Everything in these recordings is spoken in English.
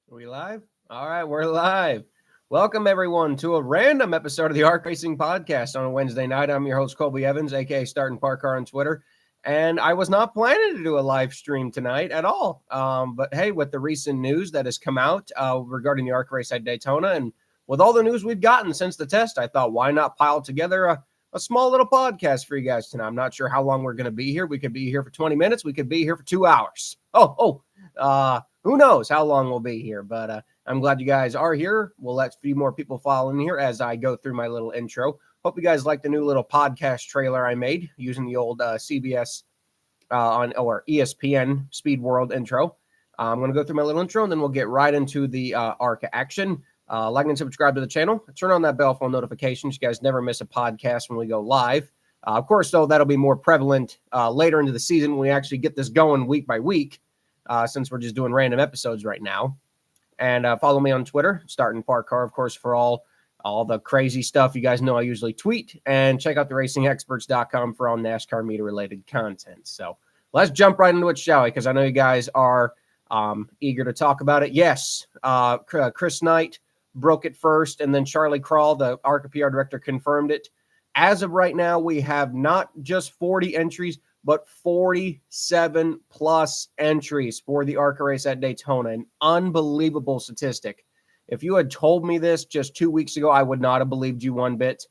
Are we live? All right, we're live. Welcome, everyone, to a random episode of the ARC Racing Podcast on a Wednesday night. I'm your host, Colby Evans, a.k.a. Starting Park Car on Twitter. And I was not planning to do a live stream tonight at all. But hey, with the recent news that has come out regarding the ARC race at Daytona, and with all the news we've gotten since the test, I thought, why not pile together a small little podcast for you guys tonight? I'm not sure how long we're going to be here. We could be here for 20 minutes. We could be here for 2 hours. Who knows how long we'll be here, but I'm glad you guys are here. We'll let a few more people follow in here as I go through my little intro. Hope you guys like the new little podcast trailer I made using the old CBS or ESPN Speed World intro. I'm going to go through my little intro, and then we'll get right into the ARCA action. Like and subscribe to the channel. Turn on that bell for notifications. You guys never miss a podcast when we go live. Of course, though, that'll be more prevalent later into the season when we actually get this going week by week. Since we're just doing random episodes right now. And follow me on Twitter, Starting Park Car, of course, for all the crazy stuff. You guys know I usually tweet. And check out the racingexperts.com for all NASCAR media-related content. So let's jump right into it, shall we? Because I know you guys are eager to talk about it. Yes, Chris Knight broke it first, and then Charlie Krall, the ARCA PR director, confirmed it. As of right now, we have not just 40 entries, but 47 plus entries for the ARCA race at Daytona. An unbelievable statistic. If you had told me this just 2 weeks ago, I would not have believed you one bit.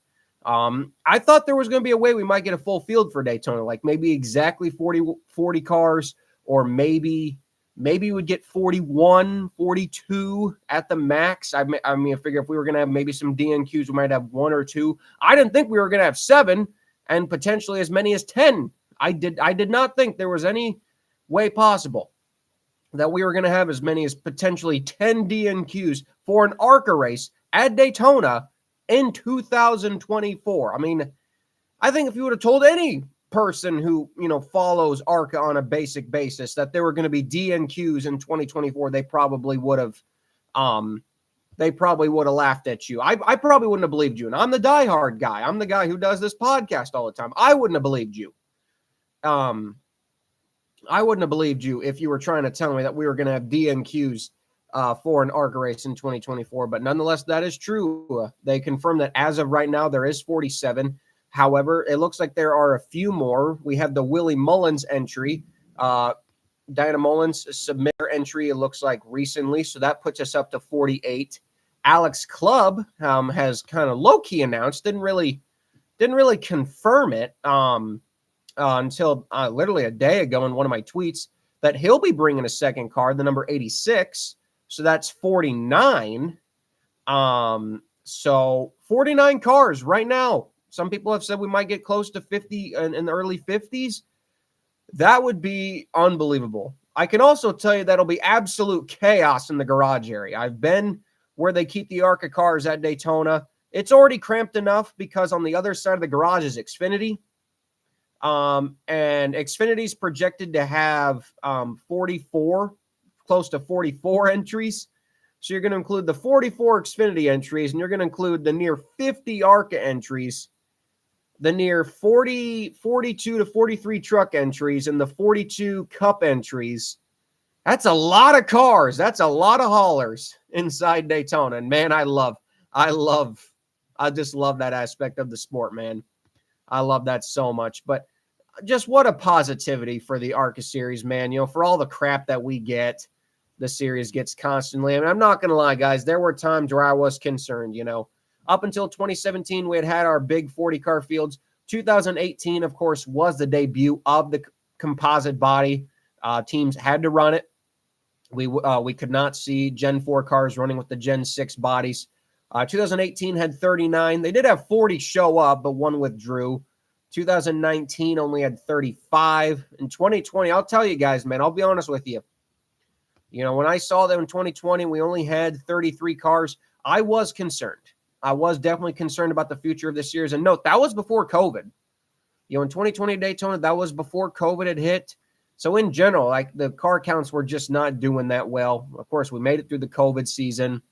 I thought there was going to be a way we might get a full field for Daytona, like maybe exactly 40 cars, or maybe we would get 41, 42 at the max. I figure if we were going to have maybe some DNQs, we might have 1 or 2. I didn't think we were going to have 7 and potentially as many as 10. I did not think there was any way possible that we were going to have as many as potentially 10 DNQs for an ARCA race at Daytona in 2024. I mean, I think if you would have told any person who, follows ARCA on a basic basis that there were going to be DNQs in 2024, they probably would have laughed at you. I probably wouldn't have believed you. And I'm the diehard guy. I'm the guy who does this podcast all the time. I wouldn't have believed you. I wouldn't have believed you if you were trying to tell me that we were going to have DNQs for an ARCA race in 2024. But nonetheless, that is true. They confirmed that as of right now, there is 47. However, it looks like there are a few more. We have the Willie Mullins entry. Diana Mullins submit her entry, it looks like, recently. So that puts us up to 48. Alex Clubb has kind of low-key announced, didn't really confirm it. Until literally a day ago in one of my tweets, that he'll be bringing a second car, the number 86. So that's 49. So 49 cars right now. Some people have said we might get close to 50 in the early 50s. That would be unbelievable. I can also tell you that'll be absolute chaos in the garage area. I've been where they keep the ARCA cars at Daytona. It's already cramped enough because on the other side of the garage is Xfinity. And Xfinity's projected to have 44, close to 44 entries. So you're going to include the 44 Xfinity entries, and you're going to include the near 50 ARCA entries, the near 42 to 43 truck entries, and the 42 Cup entries. That's a lot of cars. That's a lot of haulers inside Daytona. And man, I just love that aspect of the sport, man. I love that so much. But just what a positivity for the ARCA series, man. For all the crap that we get, the series gets constantly. I mean, I'm not going to lie, guys. There were times where I was concerned, Up until 2017, we had our big 40-car fields. 2018, of course, was the debut of the composite body. Teams had to run it. We could not see Gen 4 cars running with the Gen 6 bodies. 2018 had 39. They did have 40 show up, but one withdrew. 2019 only had 35. In 2020, I'll tell you guys, man, I'll be honest with you. When I saw them in 2020, we only had 33 cars. I was concerned. I was definitely concerned about the future of this series. And note, that was before COVID. In 2020 Daytona, that was before COVID had hit. So in general, like, the car counts were just not doing that well. Of course, we made it through the COVID season.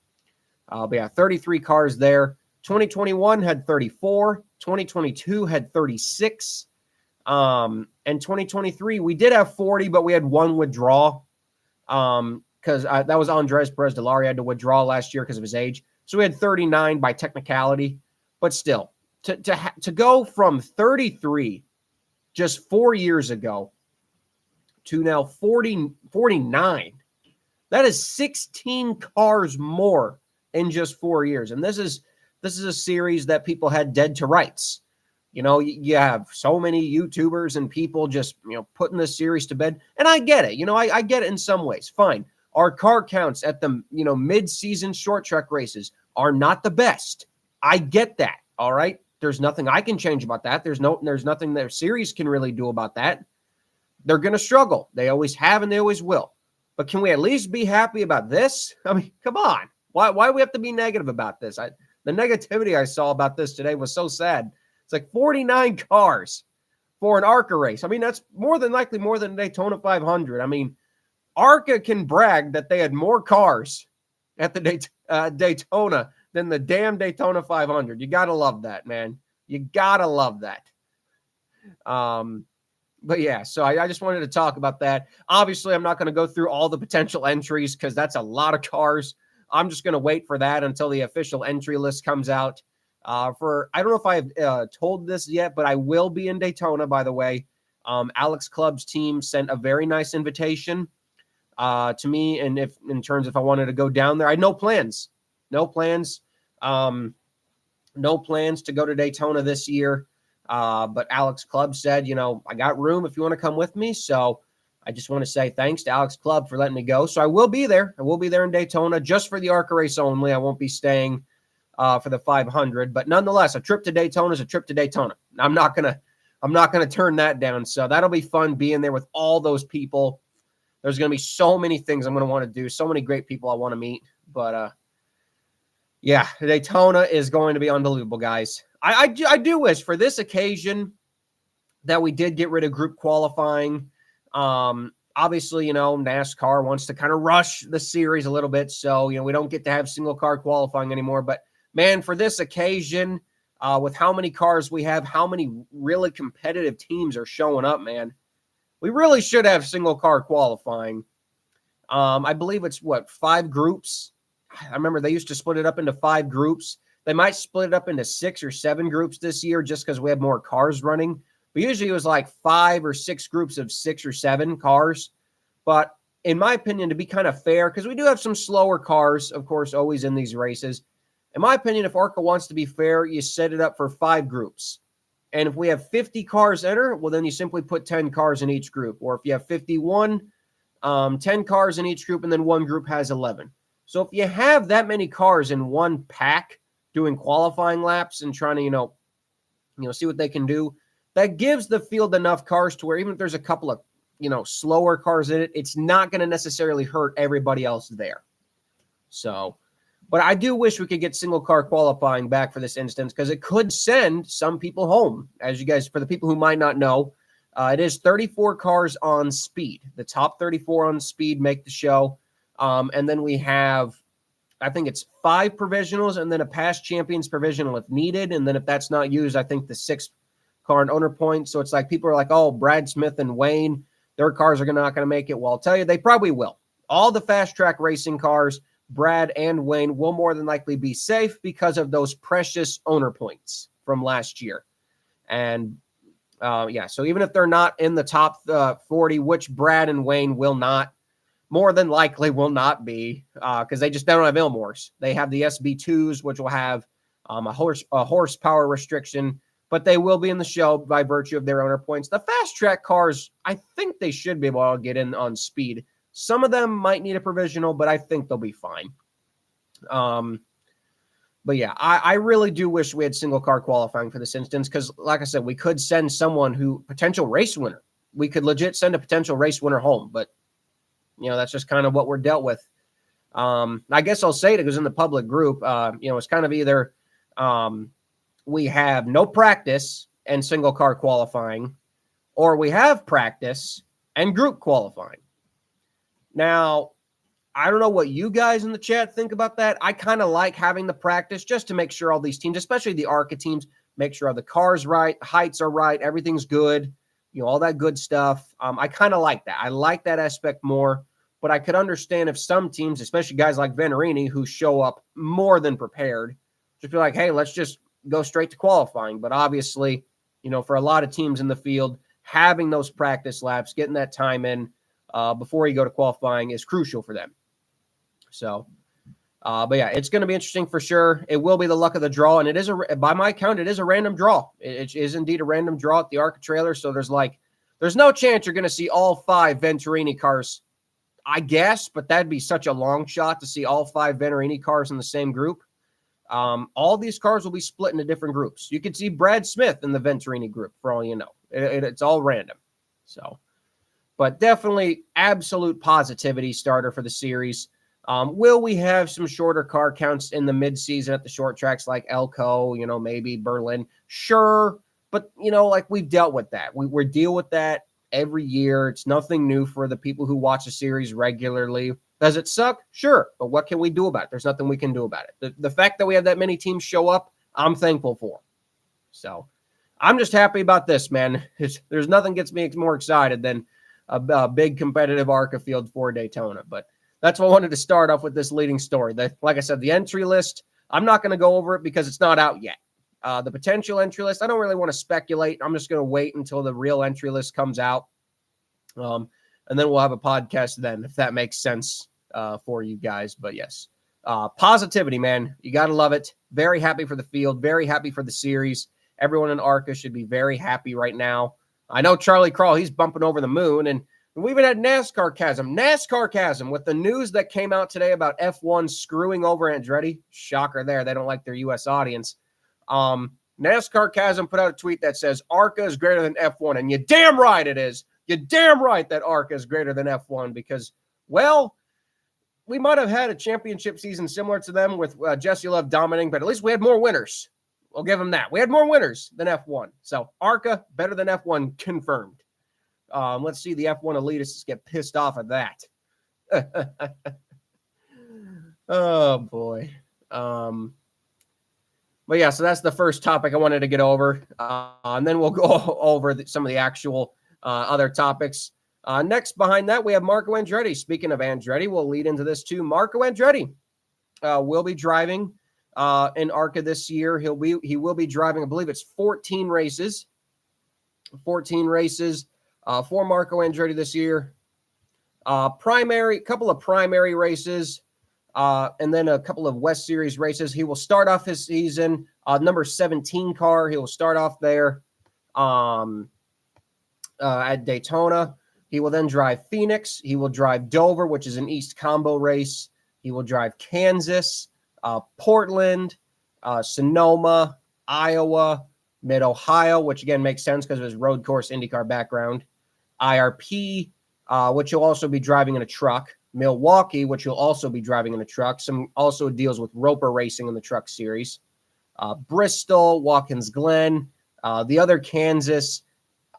But yeah, 33 cars there. 2021 had 34. 2022 had 36. And 2023, we did have 40, but we had one withdrawal. because that was Andres Perez de Lara. He had to withdraw last year because of his age. So we had 39 by technicality. But still, to go from 33 just 4 years ago to now 49, that is 16 cars more in just 4 years. And this is a series that people had dead to rights. You know, you have so many YouTubers and people just, putting this series to bed. And I get it. I get it in some ways. Fine. Our car counts at the, mid-season short track races are not the best. I get that. All right. There's nothing I can change about that. There's nothing their series can really do about that. They're going to struggle. They always have and they always will. But can we at least be happy about this? I mean, come on. Why do we have to be negative about this? The negativity I saw about this today was so sad. It's like 49 cars for an ARCA race. I mean, that's more than likely more than Daytona 500. I mean, ARCA can brag that they had more cars at the Daytona than the damn Daytona 500. You got to love that, man. You got to love that. But yeah, so I just wanted to talk about that. Obviously, I'm not going to go through all the potential entries because that's a lot of cars. I'm just going to wait for that until the official entry list comes out. I don't know if I've told this yet, but I will be in Daytona, by the way. Alex Club's team sent a very nice invitation to me, and if I wanted to go down there. I had no plans to go to Daytona this year. But Alex Club said, I got room if you want to come with me. So I just want to say thanks to Alex Club for letting me go. So I will be there. I will be there in Daytona just for the ARCA race only. I won't be staying for the 500, but nonetheless, a trip to Daytona is a trip to Daytona. I'm not going to turn that down. So that'll be fun being there with all those people. There's going to be so many things I'm going to want to do. So many great people I want to meet, but, yeah, Daytona is going to be unbelievable, guys. I do wish for this occasion that we did get rid of group qualifying. Obviously, NASCAR wants to kind of rush the series a little bit. So, we don't get to have single car qualifying anymore. But, man, for this occasion, with how many cars we have, how many really competitive teams are showing up, man, we really should have single car qualifying. I believe it's, 5 groups? I remember they used to split it up into 5 groups. They might split it up into 6 or 7 groups this year just because we have more cars running. But usually it was like 5 or 6 groups of 6 or 7 cars. But in my opinion, to be kind of fair, because we do have some slower cars, of course, always in these races. In my opinion, if ARCA wants to be fair, you set it up for 5 groups. And if we have 50 cars enter, well, then you simply put 10 cars in each group. Or if you have 51, 10 cars in each group, and then one group has 11. So if you have that many cars in one pack doing qualifying laps and trying to, see what they can do, that gives the field enough cars to where even if there's a couple of, slower cars in it, it's not going to necessarily hurt everybody else there. So, but I do wish we could get single car qualifying back for this instance because it could send some people home. As you guys, for the people who might not know, it is 34 cars on speed. The top 34 on speed make the show. And then we have, I think it's 5 provisionals and then a past champions provisional if needed. And then if that's not used, I think the 6th car and owner point. So it's like people are like, oh, Brad Smith and Wayne, their cars are not going to make it. Well, I'll tell you, they probably will. All the fast track racing cars, Brad and Wayne, will more than likely be safe because of those precious owner points from last year. And so even if they're not in the top 40, which Brad and Wayne will not, more than likely will not be because they don't have Ilmores. They have the SB2s, which will have a horsepower restriction, but they will be in the show by virtue of their owner points. The fast track cars, I think they should be able to get in on speed. Some of them might need a provisional, but I think they'll be fine. But yeah, I really do wish we had single car qualifying for this instance because, like I said, we could send someone potential race winner. We could legit send a potential race winner home, but that's just kind of what we're dealt with. I guess I'll say it because in the public group, it's kind of either we have no practice and single car qualifying, or we have practice and group qualifying. Now, I don't know what you guys in the chat think about that. I kind of like having the practice just to make sure all these teams, especially the ARCA teams, make sure all the cars right, heights are right, everything's good, all that good stuff. I kind of like that. I like that aspect more. but I could understand if some teams, especially guys like Venturini, who show up more than prepared, just be like, hey, let's just go straight to qualifying. But obviously, for a lot of teams in the field, having those practice laps, getting that time in before you go to qualifying is crucial for them. So, but yeah, it's going to be interesting for sure. It will be the luck of the draw, and it is by my count, it is a random draw. It is indeed a random draw at the ARCA trailer. So there's no chance you're going to see all 5 Venturini cars, I guess, but that'd be such a long shot to see all 5 Venturini cars in the same group. All these cars will be split into different groups. You could see Brad Smith in the Venturini group, for all you know. It's all random. So, but definitely absolute positivity starter for the series. Will we have some shorter car counts in the midseason at the short tracks like Elko, maybe Berlin? Sure. But, like we've dealt with that. We deal with that every year. It's nothing new for the people who watch the series regularly. Does it suck? Sure. But what can we do about it? There's nothing we can do about it. The fact that we have that many teams show up, I'm thankful for. So I'm just happy about this, man. There's nothing gets me more excited than a big competitive ARCA field for Daytona. But that's what I wanted to start off with this leading story. Like I said, the entry list, I'm not going to go over it because it's not out yet. The potential entry list, I don't really want to speculate. I'm just going to wait until the real entry list comes out. And then we'll have a podcast then, if that makes sense for you guys. But yes, positivity, man. You got to love it. Very happy for the field. Very happy for the series. Everyone in ARCA should be very happy right now. I know Charlie Crawl, he's bumping over the moon. And we even had NASCAR Chasm with the news that came out today about F1 screwing over Andretti. Shocker there. They don't like their U.S. audience. NASCAR Chasm put out a tweet that says ARCA is greater than F1. And you're damn right it is. You're damn right that ARCA is greater than F1 because, well, we might have had a championship season similar to them with Jesse Love dominating, but at least we had more winners. We'll give them that. We had more winners than F1. So ARCA better than F1 confirmed. Let's see the F1 elitists get pissed off at that. Oh, boy. But yeah, so that's the first topic I wanted to get over. And then we'll go over some of the actual other topics. Next, behind that, we have Marco Andretti. Speaking of Andretti, we'll lead into this too. Marco Andretti will be driving in ARCA this year. He will be driving, I believe it's 14 races. 14 races for Marco Andretti this year. Couple of primary races, and then a couple of West Series races. He will start off his season number 17 car. He will start off there at Daytona. He will then drive Phoenix. He will drive Dover, which is an East combo race. He will drive Kansas, Portland, Sonoma, Iowa, Mid-Ohio, which again makes sense because of his road course IndyCar background. IRP, which he'll also be driving in a truck. Milwaukee, which he'll also be driving in a truck. Some also deals with Roper Racing in the truck series. Bristol, Watkins Glen, the other Kansas.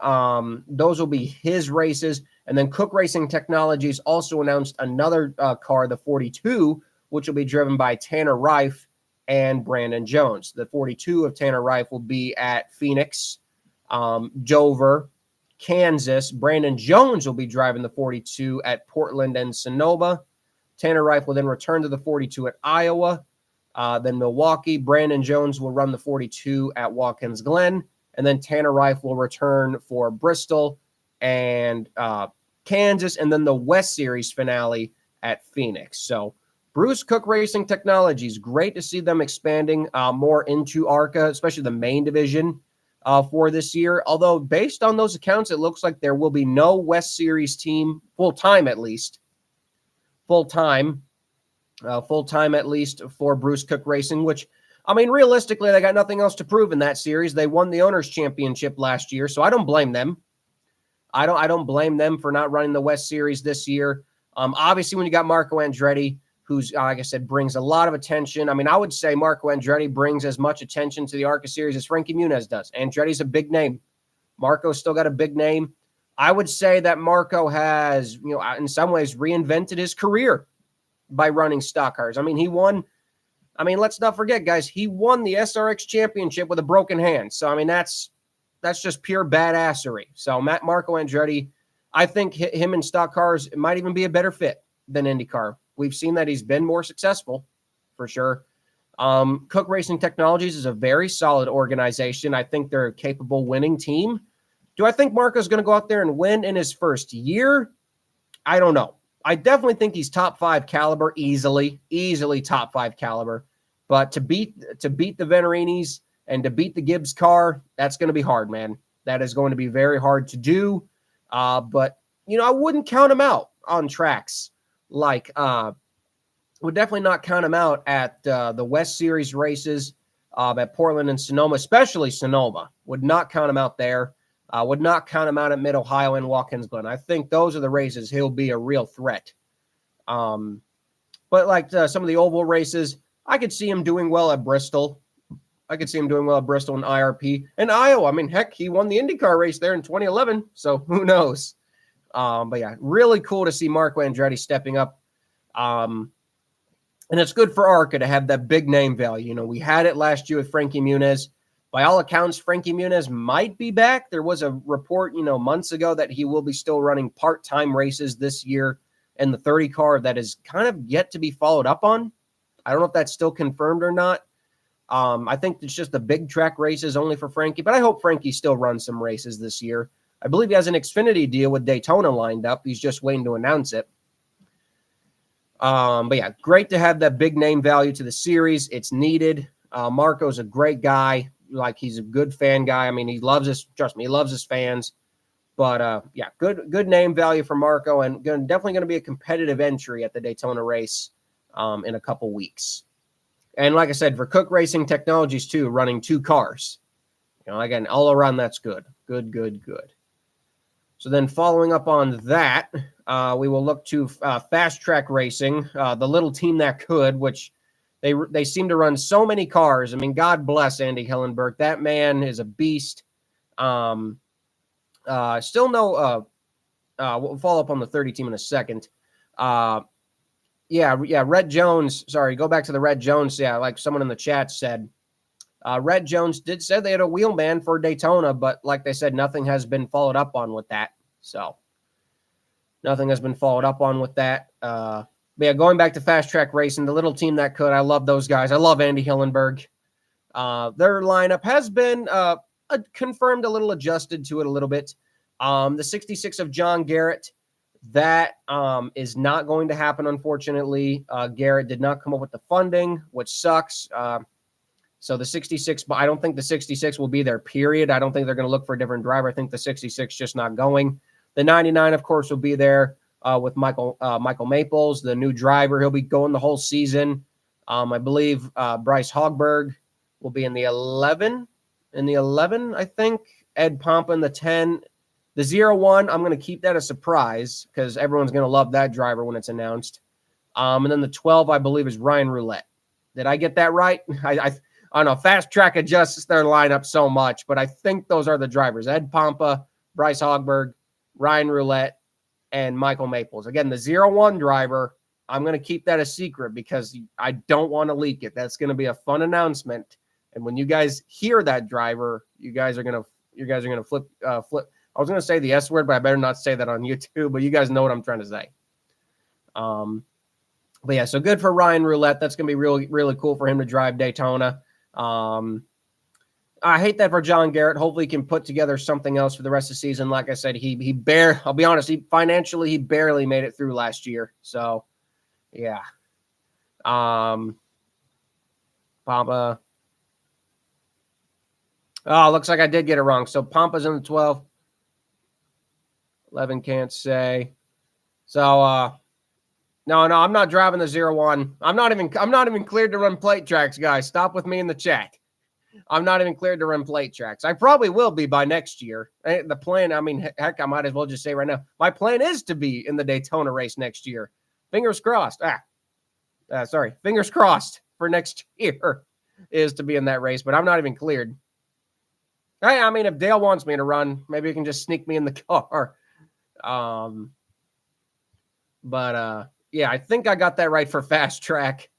Those will be his races. And then Cook Racing Technologies also announced another car, the 42, which will be driven by Tanner Reif and Brandon Jones. The 42 of Tanner Reif will be at Phoenix, Dover, Kansas. Brandon Jones will be driving the 42 at Portland and Sonoma. Tanner Reif will then return to the 42 at Iowa, then Milwaukee. Brandon Jones will run the 42 at Watkins Glen, and then Tanner Reif will return for Bristol and Kansas, and then the West Series finale at Phoenix. So Bruce Cook Racing Technologies, great to see them expanding more into ARCA, especially the main division for this year. Although based on those accounts, it looks like there will be no West Series team full-time at least. Full-time at least for Bruce Cook Racing, which, I mean, realistically, they got nothing else to prove in that series. They won the Owners' Championship last year, so I don't blame them. I don't blame them for not running the West Series this year. Obviously, when you got Marco Andretti, who's, like I said, brings a lot of attention. I mean, I would say Marco Andretti brings as much attention to the ARCA series as Frankie Muniz does. Andretti's a big name. Marco's still got a big name. I would say that Marco has, in some ways reinvented his career by running stock cars. I mean, he won. I mean, let's not forget, guys, he won the SRX championship with a broken hand. So, I mean, that's just pure badassery. So, Marco Andretti, I think him in stock cars might even be a better fit. than IndyCar. We've seen that he's been more successful, for sure. Cook Racing Technologies is a very solid organization. I think they're a capable winning team. Do I think Marco's going to go out there and win in his first year? I don't know. I definitely think he's top 5 caliber easily top 5 caliber. But to beat the Venturinis and to beat the Gibbs car, that's going to be hard, man. That is going to be very hard to do. But, I wouldn't count him out on tracks like would definitely not count him out at the West Series races at Portland and Sonoma, especially Sonoma. Would not count him out there. Would not count him out at Mid-Ohio and Watkins Glen. I think those are the races he'll be a real threat. But like some of the oval races, I could see him doing well at Bristol. I could see him doing well at Bristol and IRP. And Iowa, I mean, heck, he won the IndyCar race there in 2011, so who knows? But yeah, really cool to see Marco Andretti stepping up. And it's good for ARCA to have that big name value. We had it last year with Frankie Muniz. By all accounts, Frankie Muniz might be back. There was a report, months ago that he will be still running part-time races this year in the 30 car that is kind of yet to be followed up on. I don't know if that's still confirmed or not. I think it's just the big track races only for Frankie, but I hope Frankie still runs some races this year. I believe he has an Xfinity deal with Daytona lined up. He's just waiting to announce it. But yeah, great to have that big name value to the series. It's needed. Marco's a great guy. Like, he's a good fan guy. I mean, he loves us. Trust me, he loves his fans. But yeah, good name value for Marco, and definitely going to be a competitive entry at the Daytona race in a couple weeks. And like I said, for Cook Racing Technologies too, running 2 cars. Again, all around that's good. Good. So then following up on that, we will look to Fast Track Racing, the little team that could, which they seem to run so many cars. I mean, God bless Andy Hillenberg. That man is a beast. Still no, we'll follow up on the 30 team in a second. Yeah, Red Jones. Sorry, go back to the Red Jones. Yeah, like someone in the chat said. Red Jones did say they had a wheelman for Daytona, but like they said, nothing has been followed up on with that. So nothing has been followed up on with that. But yeah, going back to Fast Track Racing, the little team that could. I love those guys. I love Andy Hillenberg. Their lineup has been confirmed, a little adjusted to it a little bit. The 66 of John Garrett. That is not going to happen, unfortunately. Garrett did not come up with the funding, which sucks. So the 66, but I don't think the 66 will be there, period. I don't think they're going to look for a different driver. I think the 66 just not going. The 99, of course, will be there with Michael Maples, the new driver. He'll be going the whole season. I believe Bryce Hogberg will be in the 11. I think. Ed Pompa in the 10. The 01, I'm going to keep that a surprise because everyone's going to love that driver when it's announced. And then the 12, I believe, is Ryan Roulette. Did I get that right? I don't know. Fast Track adjusts their lineup so much, but I think those are the drivers. Ed Pompa, Bryce Hogberg, Ryan Roulette, and Michael Maples. Again, the 01 driver, I'm going to keep that a secret because I don't want to leak it. That's going to be a fun announcement. And when you guys hear that driver, you guys are going to flip. I was going to say the S word, but I better not say that on YouTube, but you guys know what I'm trying to say. But yeah, so good for Ryan Roulette. That's going to be really, really cool for him to drive Daytona. I hate that for John Garrett. Hopefully he can put together something else for the rest of the season. Like I said, I'll be honest, financially, he barely made it through last year. So yeah. Papa. Oh, looks like I did get it wrong. So Pompa's in the 12. 11 can't say. So no, I'm not driving the 01. I'm not even cleared to run plate tracks, guys. Stop with me in the chat. I'm not even cleared to run plate tracks. I probably will be by next year. The plan, I mean, heck, I might as well just say right now, my plan is to be in the Daytona race next year. Fingers crossed. Fingers crossed for next year is to be in that race, but I'm not even cleared. Hey, I mean, if Dale wants me to run, maybe he can just sneak me in the car. Yeah, I think I got that right for Fast Track.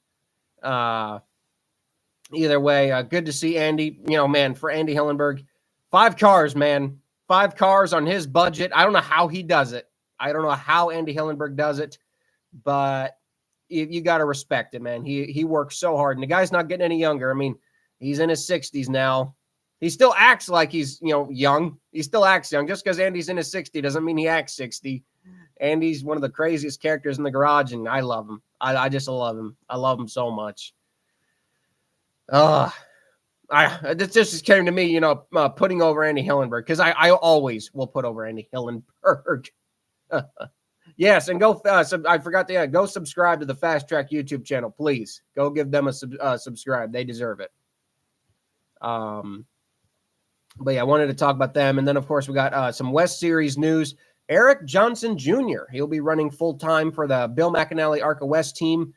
Either way, good to see Andy. Man, for Andy Hillenberg, 5 cars, man. 5 cars on his budget. I don't know how he does it. I don't know how Andy Hillenberg does it. but you got to respect it, man. He works so hard, and the guy's not getting any younger. I mean, he's in his 60s now. He still acts like he's, young. He still acts young. Just because Andy's in his 60 doesn't mean he acts 60. Andy's one of the craziest characters in the garage, and I love him. I just love him. I love him so much. This just came to me, putting over Andy Hillenberg, because I always will put over Andy Hillenberg. Yes, and go. I forgot to go subscribe to the Fast Track YouTube channel, please. Go give them a subscribe. They deserve it. But yeah, I wanted to talk about them, and then of course we got some West Series news. Eric Johnson Jr. He'll be running full time for the Bill McAnally ARCA West team.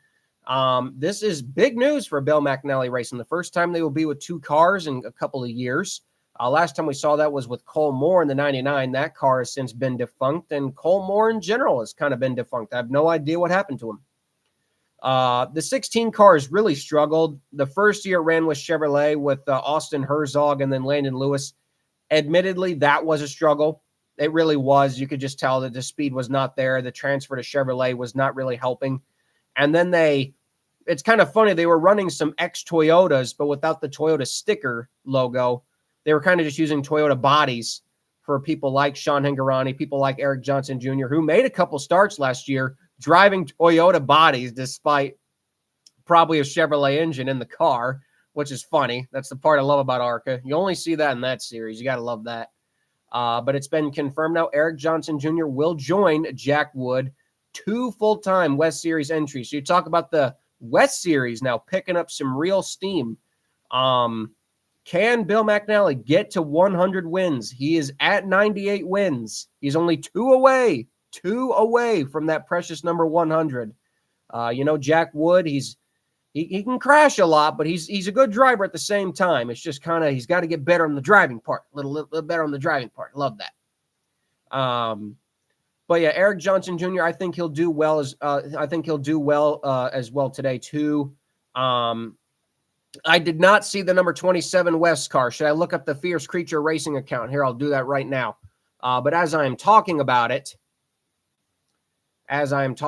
This is big news for Bill McAnally Racing. The first time they will be with two cars in a couple of years. Last time we saw that was with Cole Moore in the 99. That car has since been defunct, and Cole Moore in general has kind of been defunct. I have no idea what happened to him. The 16 cars really struggled. The first year ran with Chevrolet with Austin Herzog and then Landon Lewis. Admittedly, that was a struggle. It really was. You could just tell that the speed was not there. The transfer to Chevrolet was not really helping. And then it's kind of funny, they were running some ex-Toyotas, but without the Toyota sticker logo. They were kind of just using Toyota bodies for people like Sean Hingorani, people like Eric Johnson Jr., who made a couple starts last year driving Toyota bodies despite probably a Chevrolet engine in the car, which is funny. That's the part I love about ARCA. You only see that in that series. You got to love that. But it's been confirmed now. Eric Johnson Jr. will join Jack Wood, 2 full-time West Series entries. So you talk about the West Series now picking up some real steam. Can Bill McAnally get to 100 wins? He is at 98 wins. He's only 2 away from that precious number 100. Jack Wood, he can crash a lot, but he's a good driver at the same time. It's just kind of, he's got to get better on the driving part, a little better on the driving part. Love that. But yeah, Eric Johnson Jr., I think he'll do well as well today too. I did not see the number 27 West car. Should I look up the Fierce Creature Racing account? Here, I'll do that right now. But as I am talking about it, guys, lost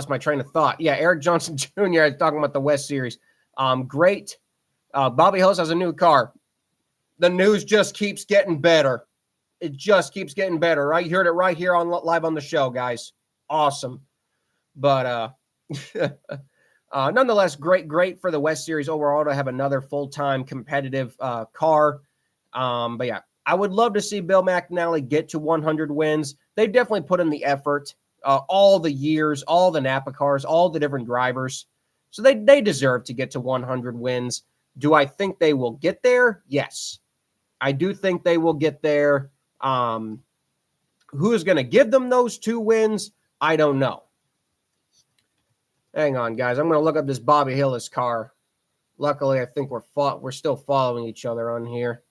my train of thought. Yeah, Eric Johnson Jr., I was talking about the West Series. Great. Bobby Hillis has a new car. The news just keeps getting better. It just keeps getting better, right? You heard it right here live on the show, guys. Awesome. But nonetheless, great for the West Series overall to have another full-time competitive car. But yeah, I would love to see Bill McAnally get to 100 wins. They've definitely put in the effort all the years, all the Napa cars, all the different drivers. So they deserve to get to 100 wins. Do I think they will get there? Yes. I do think they will get there. Who is going to give them those 2 wins? I don't know. Hang on, guys. I'm going to look up this Bobby Hillis car. Luckily, I think we're still following each other on here.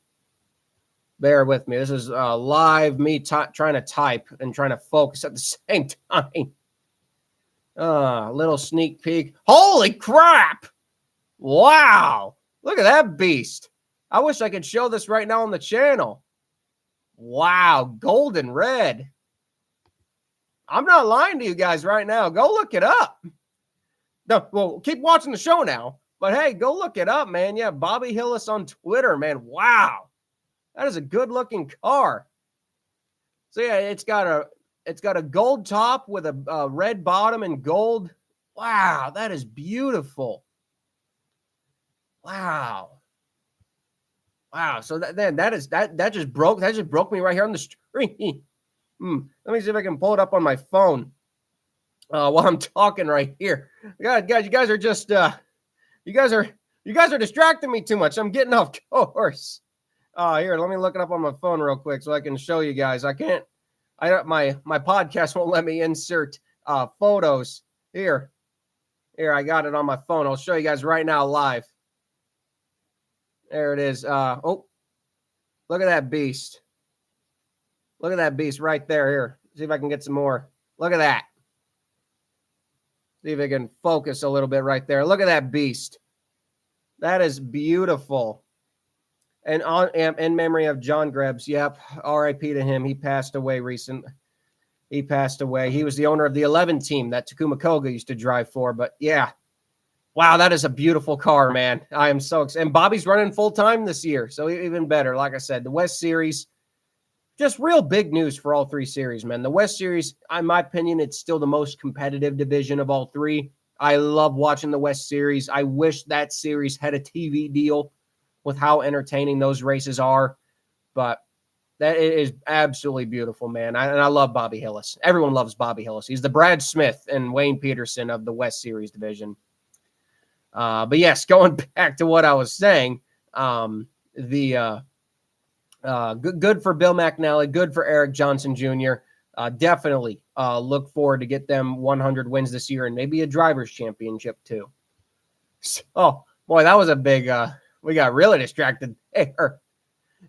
Bear with me. This is live me trying to type and trying to focus at the same time. Little sneak peek. Holy crap! Wow! Look at that beast. I wish I could show this right now on the channel. Wow, golden red. I'm not lying to you guys right now. Go look it up. No, well, keep watching the show now. But hey, go look it up, man. Yeah, Bobby Hillis on Twitter, man. Wow. That is a good-looking car. So yeah, it's got a gold top with a red bottom and gold. Wow, that is beautiful. Wow. So that just broke me right here on the screen. Let me see if I can pull it up on my phone while I'm talking right here. Guys, you guys are just you guys are distracting me too much. I'm getting off course. Here, let me look it up on my phone real quick so I can show you guys. My podcast won't let me insert photos. Here, I got it on my phone. I'll show you guys right now live. There it is. Look at that beast. Look at that beast right there. Here, see if I can get some more. Look at that. See if I can focus a little bit right there. Look at that beast. That is beautiful. And in memory of John Grebs, yep, R.I.P. to him. He passed away recently. He passed away. He was the owner of the 11 team that Takuma Koga used to drive for. But yeah, wow, that is a beautiful car, man. I am so excited. And Bobby's running full time this year, so even better. Like I said, the West Series, just real big news for all three series, man. The West Series, in my opinion, it's still the most competitive division of all three. I love watching the West Series. I wish that series had a TV deal with how entertaining those races are. But that is absolutely beautiful, man. And I love Bobby Hillis. Everyone loves Bobby Hillis. He's the Brad Smith and Wayne Peterson of the West Series division. But yes, going back to what I was saying, good for Bill McNally, good for Eric Johnson Jr. Definitely look forward to get them 100 wins this year and maybe a driver's championship too. Oh boy, that was a big. We got really distracted.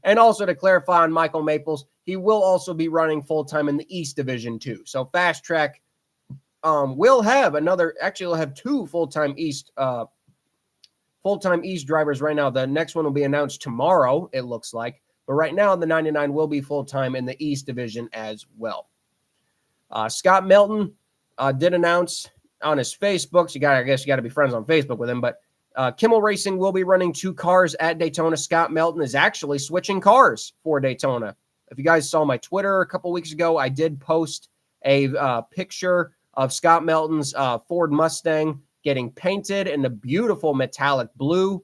And also to clarify on Michael Maples, he will also be running full time in the East Division too. So Fast Track will have we'll have two full-time East drivers right now. The next one will be announced tomorrow, it looks like. But right now, the 99 will be full-time in the East Division as well. Scott Melton did announce on his Facebook. I guess you got to be friends on Facebook with him. But Kimmel Racing will be running 2 cars at Daytona. Scott Melton is actually switching cars for Daytona. If you guys saw my Twitter a couple weeks ago, I did post a picture of Scott Melton's Ford Mustang getting painted in the beautiful metallic blue.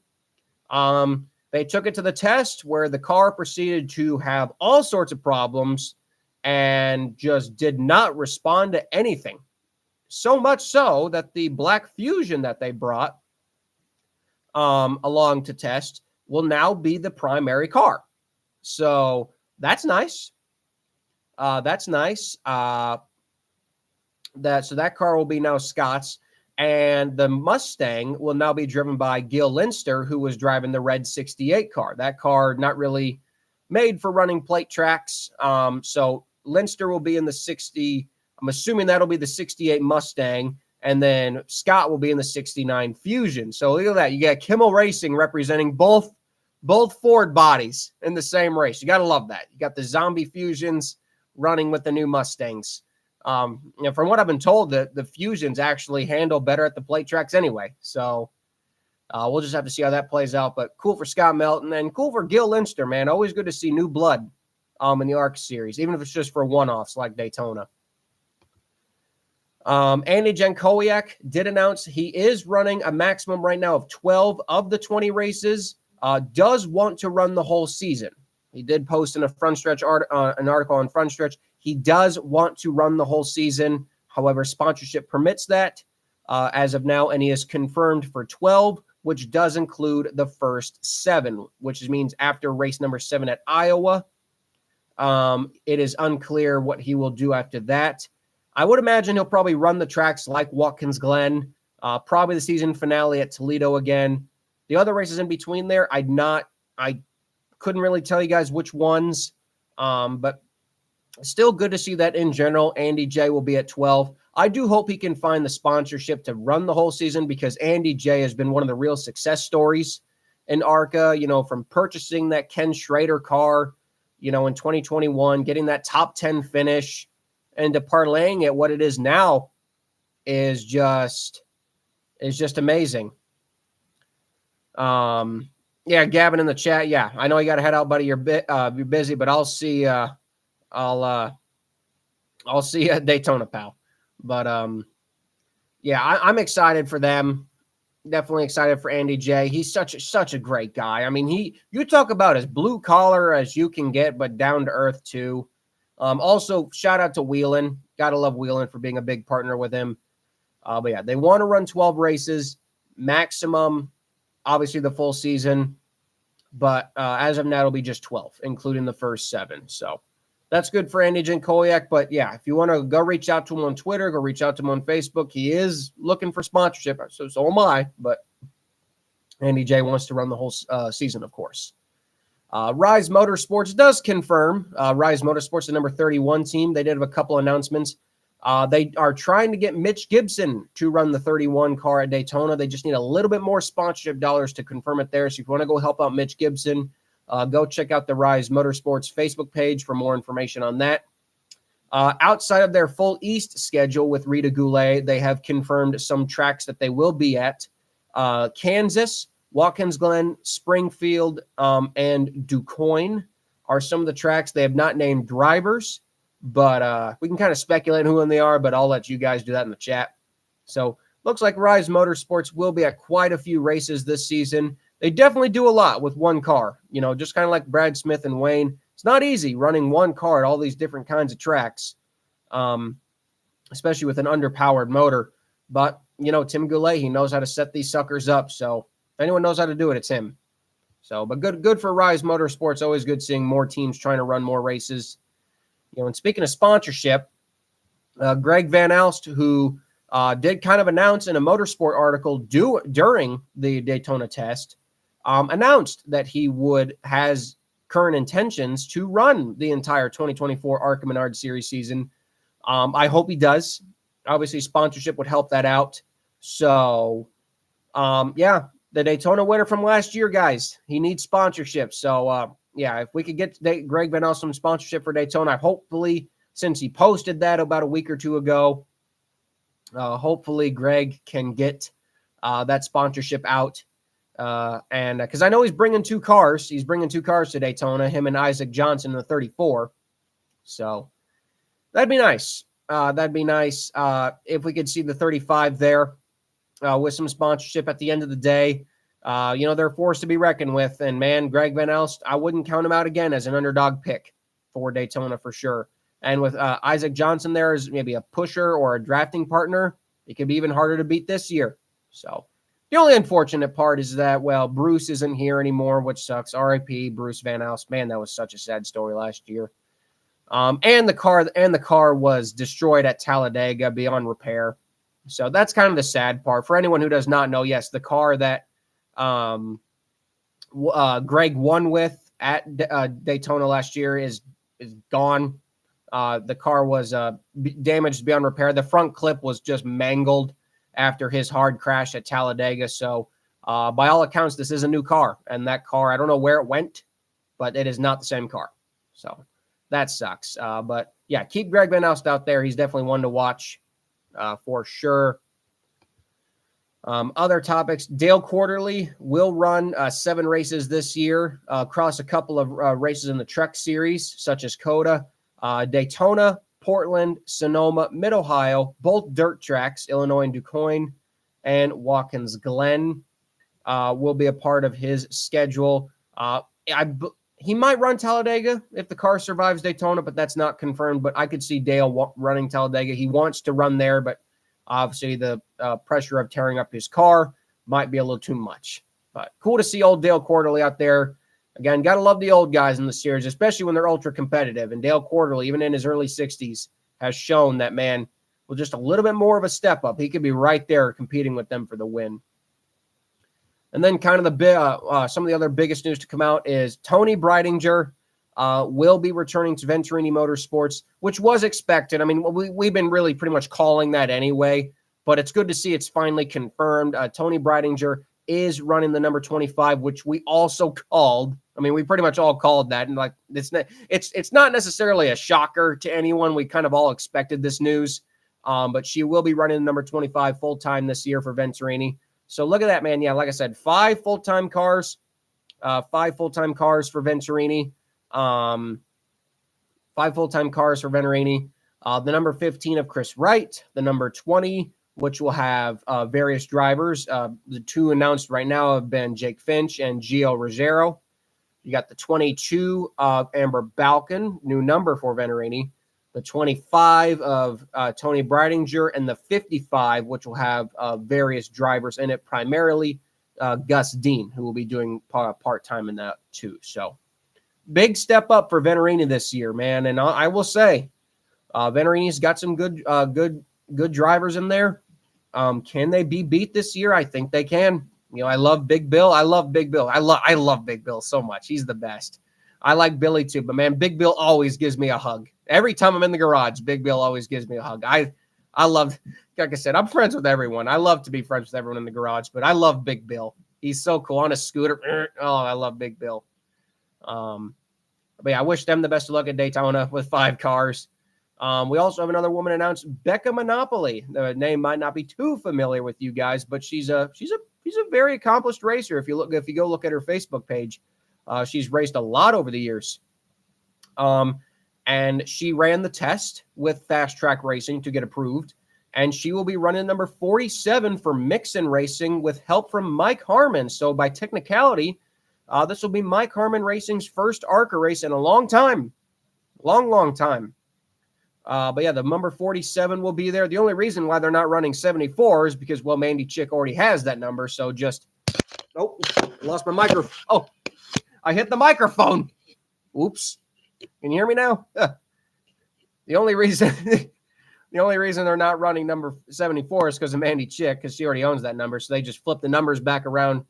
They took it to the test where the car proceeded to have all sorts of problems and just did not respond to anything. So much so that the Black Fusion that they brought along to test will now be the primary car. So that's nice. That car will be now Scott's, and the Mustang will now be driven by Gil Linster, who was driving the red 68 car. That car not really made for running plate tracks. So Linster will be in the 60. I'm assuming that'll be the 68 Mustang, and then Scott will be in the 69 Fusion. So look at that. You got Kimmel Racing representing both Ford bodies in the same race. You got to love that. You got the zombie Fusions running with the new Mustangs. From what I've been told, the Fusions actually handle better at the plate tracks anyway. So we'll just have to see how that plays out. But cool for Scott Melton and cool for Gil Linster, man. Always good to see new blood in the ARCA series, even if it's just for one-offs like Daytona. Andy Jankowiak did announce he is running a maximum right now of 12 of the 20 races, does want to run the whole season. He did post in a front stretch an article on Front Stretch. He does want to run the whole season. However, sponsorship permits that as of now, and he is confirmed for 12, which does include the first 7, which means after race number 7 at Iowa. It is unclear what he will do after that. I would imagine he'll probably run the tracks like Watkins Glen, probably the season finale at Toledo again. The other races in between there, I couldn't really tell you guys which ones, but still good to see that in general. Andy J will be at 12. I do hope he can find the sponsorship to run the whole season because Andy J has been one of the real success stories in ARCA, from purchasing that Ken Schrader car, in 2021, getting that top 10 finish, and to parlaying it what it is now is just amazing. Yeah, Gavin in the chat. Yeah, I know you got to head out, buddy. You're busy, but I'll see. I'll see you at Daytona, pal. But yeah, I'm excited for them. Definitely excited for Andy J. He's such a great guy. I mean, you talk about as blue collar as you can get, but down to earth too. Also, shout out to Whelan. Gotta love Whelan for being a big partner with him. But yeah, they want to run 12 races, maximum, obviously the full season. But as of now, it'll be just 12, including the first 7. So that's good for Andy Jankowiak. But yeah, if you want to go reach out to him on Twitter, go reach out to him on Facebook. He is looking for sponsorship. So am I. But Andy J wants to run the whole season, of course. Rise Motorsports does confirm. Rise Motorsports, the number 31 team. They did have a couple announcements. They are trying to get Mitch Gibson to run the 31 car at Daytona. They just need a little bit more sponsorship dollars to confirm it there. So if you want to go help out Mitch Gibson, Go check out the Rise Motorsports Facebook page for more information on that. Outside of their full East schedule with Rita Goulet, they have confirmed some tracks that they will be at. Kansas, Watkins Glen, Springfield, and DuQuoin are some of the tracks. They have not named drivers, but we can kind of speculate who they are, but I'll let you guys do that in the chat. So looks like Rise Motorsports will be at quite a few races this season. They definitely do a lot with one car, just kind of like Brad Smith and Wayne. It's not easy running one car at all these different kinds of tracks, especially with an underpowered motor. But, Tim Goulet, he knows how to set these suckers up. So if anyone knows how to do it, it's him. So, but good for Rise Motorsports. Always good seeing more teams trying to run more races. And speaking of sponsorship, Greg Van Alst, who did kind of announce in a motorsport article during the Daytona test, announced that he has current intentions to run the entire 2024 ARCA Menard Series season. I hope he does. Obviously, sponsorship would help that out. So, the Daytona winner from last year, guys, he needs sponsorship. So, if we could get Greg Van Alst some sponsorship for Daytona, hopefully, since he posted that about a week or two ago, hopefully Greg can get that sponsorship out. And because I know he's bringing two cars. He's bringing two cars to Daytona, him and Isaac Johnson in the 34. So that'd be nice. That'd be nice if we could see the 35 there with some sponsorship at the end of the day. They're a force to be reckoned with. And, man, Greg Van Alst, I wouldn't count him out again as an underdog pick for Daytona for sure. And with Isaac Johnson there as maybe a pusher or a drafting partner, it could be even harder to beat this year. So the only unfortunate part is that, Bruce isn't here anymore, which sucks. R.I.P. Bruce Van Alst. Man, that was such a sad story last year. And the car was destroyed at Talladega beyond repair. So that's kind of the sad part. For anyone who does not know, yes, the car that Greg won with at Daytona last year is gone. The car was damaged beyond repair. The front clip was just mangled after his hard crash at Talladega. So by all accounts, this is a new car. And that car, I don't know where it went, but it is not the same car. So that sucks. But, keep Greg Van Alst out there. He's definitely one to watch for sure. Other topics, Dale Quarterly will run 7 races this year across a couple of races in the Truck Series, such as COTA. Daytona, Portland, Sonoma, Mid-Ohio, both dirt tracks, Illinois and DuQuoin, and Watkins Glen will be a part of his schedule. He might run Talladega if the car survives Daytona, but that's not confirmed. But I could see Dale running Talladega. He wants to run there, but obviously the pressure of tearing up his car might be a little too much. But cool to see old Dale Quarterly out there. Again, got to love the old guys in the series, especially when they're ultra competitive. And Dale Quarterly, even in his early 60s, has shown that, man, with just a little bit more of a step up, he could be right there competing with them for the win. And then kind of some of the other biggest news to come out is Tony Brideinger will be returning to Venturini Motorsports, which was expected. I mean, we've been really pretty much calling that anyway, but it's good to see it's finally confirmed. Tony Brideinger is running the number 25, which we also called. I mean, we pretty much all called that, and it's not necessarily a shocker to anyone. We kind of all expected this news, but she will be running the number 25 full time this year for Venturini. So look at that, man. Yeah, like I said, 5 full-time cars for Venturini. 5 full-time cars for Venturini. The number 15 of Chris Wright, the number 20, which will have various drivers. The 2 announced right now have been Jake Finch and Gio Ruggiero. You got the 22 of Amber Balkan, new number for Venturini. The 25 of Tony Brideinger, and the 55, which will have various drivers in it, primarily Gus Dean, who will be doing part-time in that too. So big step up for Venturini this year, man. And I will say, Venturini's got some good drivers in there. Can they be beat this year? I think they can. I love Big Bill. I love Big Bill so much. He's the best. I like Billy too, but man, Big Bill always gives me a hug. Every time I'm in the garage, Big Bill always gives me a hug. I love, like I said, I'm friends with everyone. I love to be friends with everyone in the garage, but I love Big Bill. He's so cool on a scooter. Oh, I love Big Bill. But yeah, I wish them the best of luck at Daytona with 5 cars. We also have another woman announced, Becca Monopoly. The name might not be too familiar with you guys, but she's a very accomplished racer. If you go look at her Facebook page, she's raced a lot over the years. And she ran the test with Fast Track Racing to get approved, and she will be running number 47 for Mixon Racing with help from Mike Harmon. So by technicality, this will be Mike Harmon Racing's first ARCA race in a long time. Long time. But yeah, the number 47 will be there. The only reason why they're not running 74 is because, well, Mandy Chick already has that number. So just, oh, lost my microphone. Oh, I hit the microphone. Oops. Can you hear me now? The only reason they're not running number 74 is because of Mandy Chick, because she already owns that number. So they just flip the numbers back around,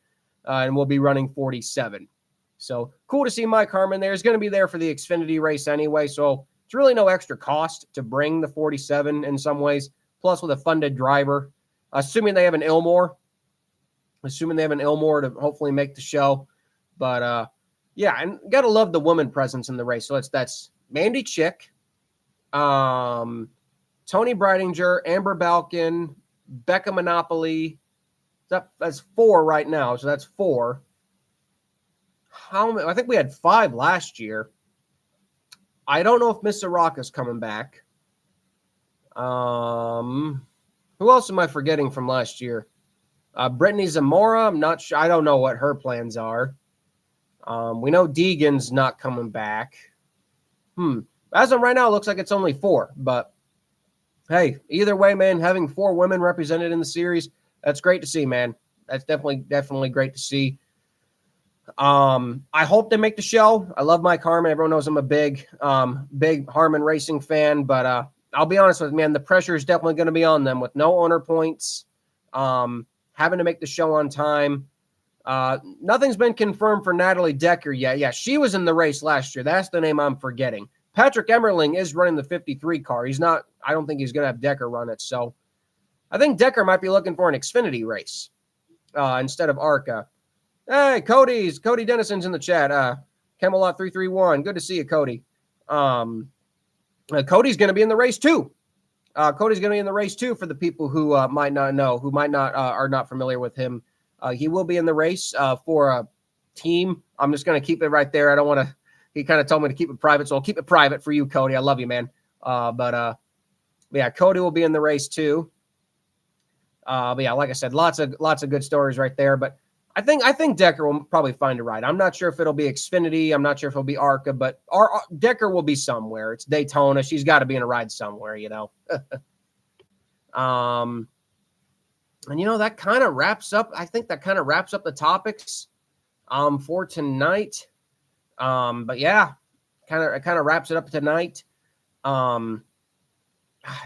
and we'll be running 47. So cool to see Mike Harmon there. He's going to be there for the Xfinity race anyway. So it's really no extra cost to bring the 47 in some ways. Plus with a funded driver, assuming they have an Ilmore to hopefully make the show. But yeah, and gotta love the woman presence in the race. So that's Mandy Chick, Tony Brideinger, Amber Balkin, Becca Monopoly. That's 4 right now. So that's 4. How many? I think we had 5 last year. I don't know if Miss Araka's coming back. Who else am I forgetting from last year? Brittany Zamora. I'm not sure. I don't know what her plans are. We know Deegan's not coming back. As of right now, it looks like it's only 4. But hey, either way, man, having 4 women represented in the series, that's great to see, man. That's definitely great to see. I hope they make the show. I love Mike Harmon. Everyone knows I'm a big Harmon Racing fan, but I'll be honest with you, man, the pressure is definitely going to be on them with no owner points, having to make the show on time. Nothing's been confirmed for Natalie Decker yet. Yeah, she was in the race last year. That's the name I'm forgetting. Patrick Emmerling is running the 53 car. I don't think he's going to have Decker run it. So I think Decker might be looking for an Xfinity race instead of ARCA. Hey, Cody Dennison's in the chat. Camelot 331. Good to see you, Cody. Cody's going to be in the race too. Cody's going to be in the race too for the people who might not know, who might not are not familiar with him. He will be in the race for a team. I'm just going to keep it right there. I don't want to. He kind of told me to keep it private, so I'll keep it private for you, Cody. I love you, man. But yeah, Cody will be in the race too. But yeah, like I said, lots of good stories right there. But I think Decker will probably find a ride. I'm not sure if it'll be Xfinity. I'm not sure if it'll be ARCA, but Decker will be somewhere. It's Daytona. She's got to be in a ride somewhere, you know. And that kind of wraps up. I think that kind of wraps up the topics for tonight. But yeah, kind of wraps it up tonight. I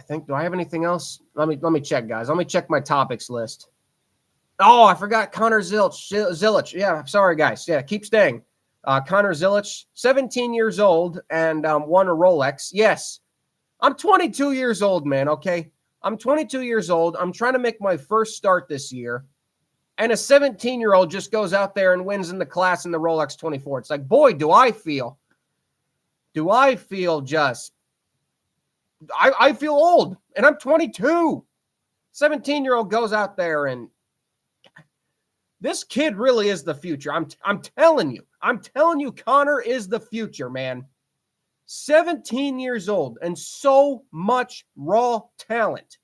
think, do I have anything else? Let me check, guys. Let me check my topics list. Oh, I forgot Connor Zilisch. Yeah, sorry, guys. Yeah, keep staying. Connor Zilisch, 17 years old and won a Rolex. Yes, I'm 22 years old, man, okay? I'm 22 years old. I'm trying to make my first start this year. And a 17-year-old just goes out there and wins in the class in the Rolex 24. It's like, boy, do I feel just, I feel old, and I'm 22. 17-year-old goes out there, and this kid really is the future. I'm telling you, Connor is the future, man. 17 years old and so much raw talent.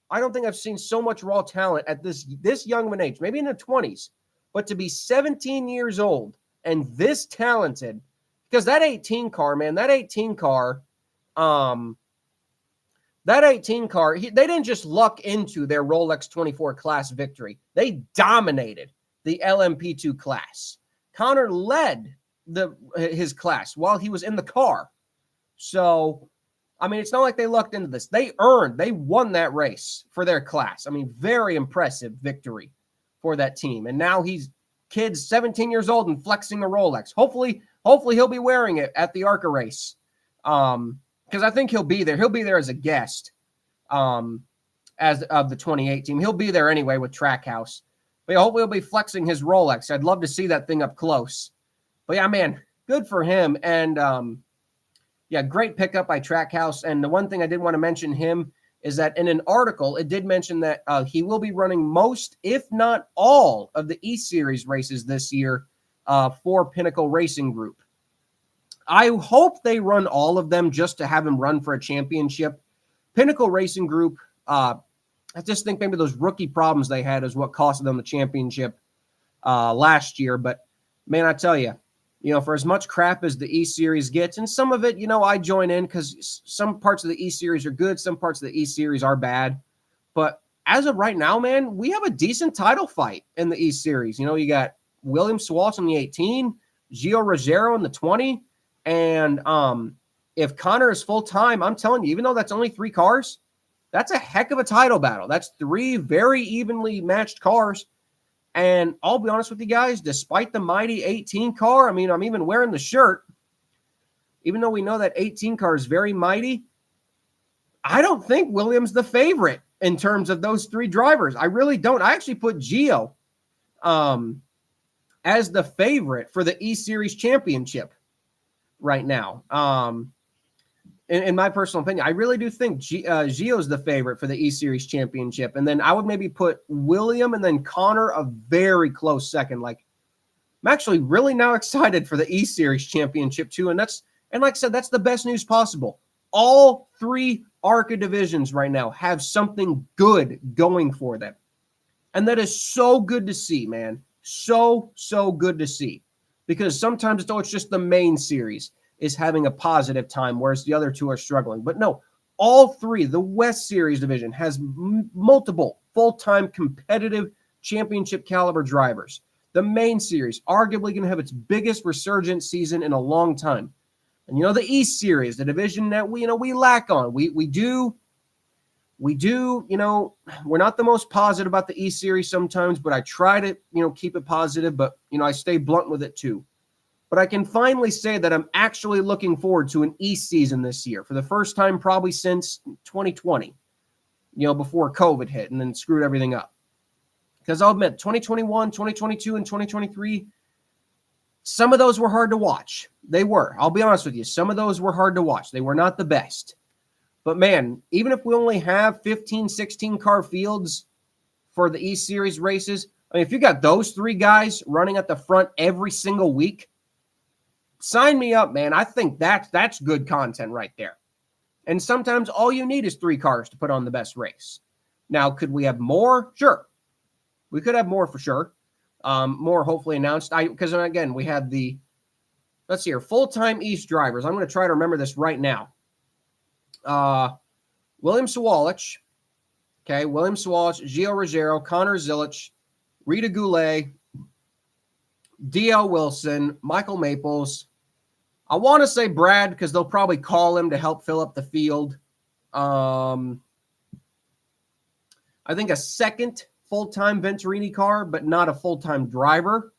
I don't think I've seen so much raw talent at this young of an age, maybe in the 20s, but to be 17 years old and this talented, because that 18 car, man, they didn't just luck into their Rolex 24 class victory. They dominated the LMP2 class. Connor led his class while he was in the car. So, I mean, it's not like they lucked into this. They won that race for their class. I mean, very impressive victory for that team. And now he's 17 years old and flexing a Rolex. Hopefully he'll be wearing it at the ARCA race. Because I think he'll be there. He'll be there as a guest as of the 28 team. He'll be there anyway with Trackhouse. But hopefully he'll be flexing his Rolex. I'd love to see that thing up close. But yeah, man, good for him. And yeah, great pickup by Trackhouse. And the one thing I did want to mention him is that in an article, it did mention that he will be running most, if not all, of the E-Series races this year for Pinnacle Racing Group. I hope they run all of them just to have him run for a championship. Pinnacle Racing Group, I just think maybe those rookie problems they had is what cost them the championship last year. But, man, I tell you, for as much crap as the E-Series gets, and some of it, I join in because some parts of the E-Series are good, some parts of the E-Series are bad. But as of right now, man, we have a decent title fight in the E-Series. You got William Swalch in the 18, Gio Ruggiero in the 20, and if Connor is full-time, I'm telling you, even though that's only 3 cars, that's a heck of a title battle. That's 3 very evenly matched cars. And I'll be honest with you guys, despite the mighty 18 car, I'm even wearing the shirt, even though we know that 18 car is very mighty, I don't think Williams the favorite in terms of those 3 drivers. I really don't. I actually put Gio as the favorite for the E-Series championship right now. In my personal opinion, I really do think Gio's the favorite for the E-Series championship. And then I would maybe put William and then Connor a very close second. Like, I'm actually really now excited for the E-Series championship too. And like I said, that's the best news possible. All 3 ARCA divisions right now have something good going for them. And that is so good to see, man. So good to see. Because sometimes it's just the main series is having a positive time, whereas the other 2 are struggling. But no, all 3, the West Series division has multiple full-time competitive championship caliber drivers. The main series, arguably going to have its biggest resurgence season in a long time. And the East Series, the division that we lack on. We do, we're not the most positive about the East Series sometimes, but I try to, keep it positive, but, I stay blunt with it too. But I can finally say that I'm actually looking forward to an East season this year for the first time probably since 2020, before COVID hit and then screwed everything up. Because I'll admit, 2021, 2022, and 2023, some of those were hard to watch. They were. I'll be honest with you. Some of those were hard to watch. They were not the best. But, man, even if we only have 15, 16 car fields for the East Series races, if you got those 3 guys running at the front every single week, sign me up, man. I think that's good content right there. And sometimes all you need is 3 cars to put on the best race. Now, could we have more? Sure. We could have more for sure. More hopefully announced. Because, again, we have let's see here, full-time East drivers. I'm going to try to remember this right now. William Swalch. Okay, William Swalch, Gio Ruggiero, Connor Zilisch, Rita Goulet, D.L. Wilson, Michael Maples. I want to say Brad because they'll probably call him to help fill up the field. I think a second full-time Venturini car, but not a full-time driver.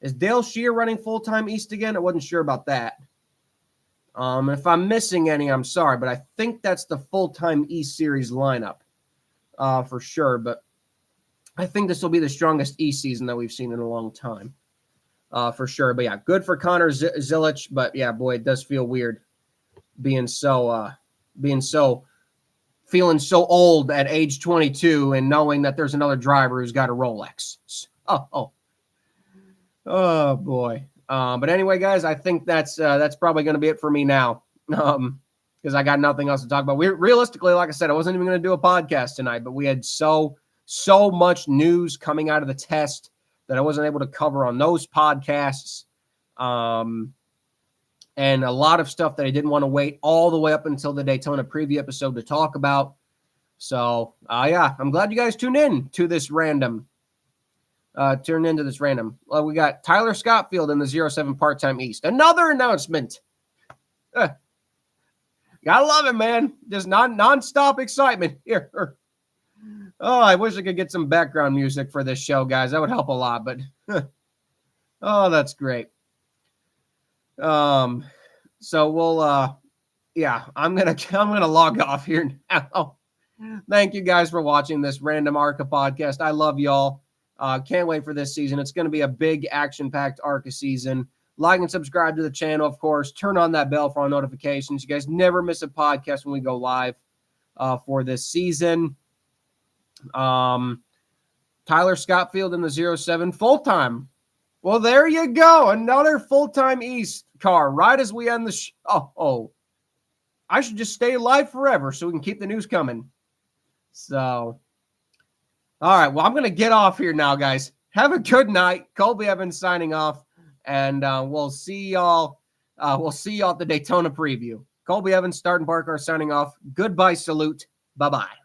Is Dale Shear running full-time East again? I wasn't sure about that. If I'm missing any, I'm sorry, but I think that's the full-time East Series lineup for sure. But I think this will be the strongest East season that we've seen in a long time, for sure. But yeah, good for Connor Zilisch. But yeah, boy, it does feel weird feeling so old at age 22 and knowing that there's another driver who's got a Rolex. Oh boy. But anyway, guys, I think that's probably going to be it for me now. Because I got nothing else to talk about. Realistically, like I said, I wasn't even going to do a podcast tonight, but we had so much news coming out of the test that I wasn't able to cover on those podcasts. And a lot of stuff that I didn't want to wait all the way up until the Daytona preview episode to talk about. So, yeah, I'm glad you guys tuned in to this random. Well, we got Tyler Scottfield in the 07 part-time East. Another announcement. Gotta love it, man. Just non-stop excitement here. Oh, I wish I could get some background music for this show, guys. That would help a lot, but oh, that's great. So we'll yeah, I'm gonna log off here now. Thank you guys for watching this random ARCA podcast. I love y'all. Can't wait for this season. It's going to be a big action-packed ARCA season. Like and subscribe to the channel, of course. Turn on that bell for all notifications. You guys never miss a podcast when we go live for this season. Tyler Scottfield in the 07 full-time. Well, there you go. Another full-time East car right as we end the I should just stay live forever so we can keep the news coming. So, all right. Well, I'm going to get off here now, guys. Have a good night. Colby Evans signing off, and we'll see y'all. We'll see y'all at the Daytona preview. Colby Evans, Starting Park Car signing off. Goodbye, salute. Bye-bye.